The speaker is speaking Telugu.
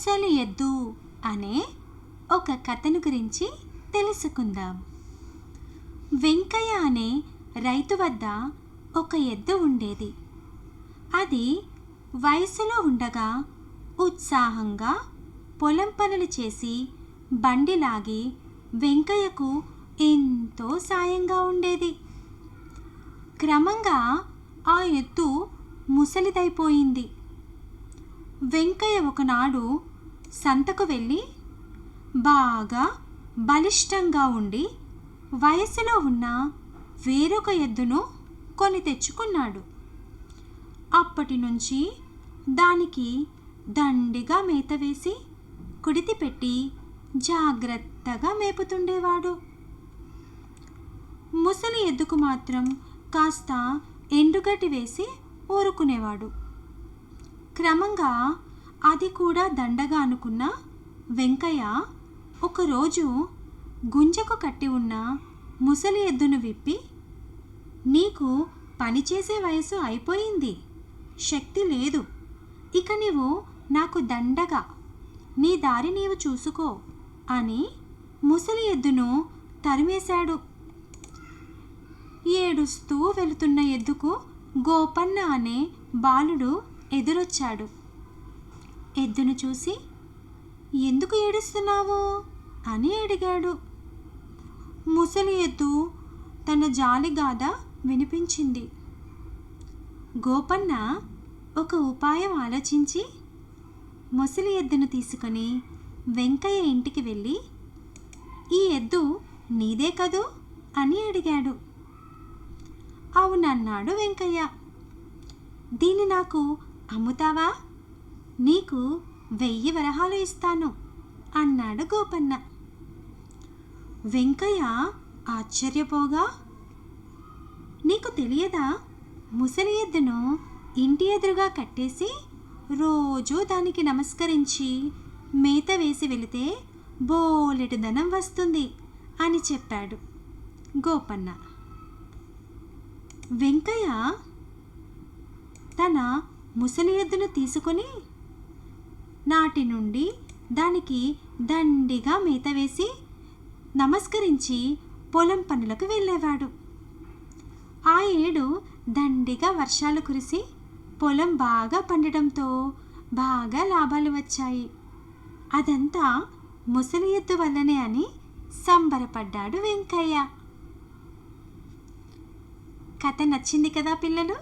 ముసలి ఎద్దు అనే ఒక కథను గురించి తెలుసుకుందాం. వెంకయ్య అనే రైతు వద్ద ఒక ఎద్దు ఉండేది. అది వయసులో ఉండగా ఉత్సాహంగా పొలం పనులు చేసి బండిలాగి వెంకయ్యకు ఎంతో సాయంగా ఉండేది. క్రమంగా ఆ ఎద్దు ముసలిదైపోయింది. వెంకయ్య ఒకనాడు సంతకు వెళ్ళి బాగా బలిష్టంగా ఉండి వయసులో ఉన్న వేరొక ఎద్దును కొని తెచ్చుకున్నాడు. అప్పటి నుంచి దానికి దండిగా మేత వేసి కుడితి పెట్టి జాగ్రత్తగా మేపుతుండేవాడు. ముసలి ఎద్దుకు మాత్రం కాస్త ఎండుగడ్డి వేసి ఊరుకునేవాడు. క్రమంగా అది కూడా దండగా అనుకున్న వెంకయ్య ఒకరోజు గుంజకు కట్టి ఉన్న ముసలి ఎద్దును విప్పి, నీకు పనిచేసే వయసు అయిపోయింది, శక్తి లేదు, ఇక నీవు నాకు దండగా, నీ దారి నీవు చూసుకో అని ముసలి ఎద్దును తరిమేశాడు. ఏడుస్తూ వెళుతున్న ఎద్దుకు గోపన్న అనే బాలుడు ఎదురొచ్చాడు. ఎద్దును చూసి, ఎందుకు ఏడుస్తున్నావు అని అడిగాడు. ముసలి ఎద్దు తన జాలిగాథ వినిపించింది. గోపన్న ఒక ఉపాయం ఆలోచించి ముసలి ఎద్దును తీసుకొని వెంకయ్య ఇంటికి వెళ్ళి, ఈ ఎద్దు నీదే కదూ అని అడిగాడు. అవునన్నాడు వెంకయ్య. దీన్ని నాకు అమ్ముతావా? నీకు 1000 వరహాలు ఇస్తాను అన్నాడు గోపన్న. వెంకయ్య ఆశ్చర్యపోగా, నీకు తెలియదా, ముసలి ఎద్దును ఇంటి ఎదురుగా కట్టేసి రోజూ దానికి నమస్కరించి మేత వేసి వెళితే బోలెడు ధనం వస్తుంది అని చెప్పాడు గోపన్న. వెంకయ్య తన ముసలి ఎద్దును తీసుకొని నాటి నుండి దానికి దండిగా మేత వేసి నమస్కరించి పొలం పనులకు వెళ్ళేవాడు. ఆ ఏడు దండిగా వర్షాలు కురిసి పొలం బాగా పండడంతో బాగా లాభాలు వచ్చాయి. అదంతా ముసలి ఎద్దు వల్లనే అని సంబరపడ్డాడు వెంకయ్య. కథ నచ్చింది కదా పిల్లలు?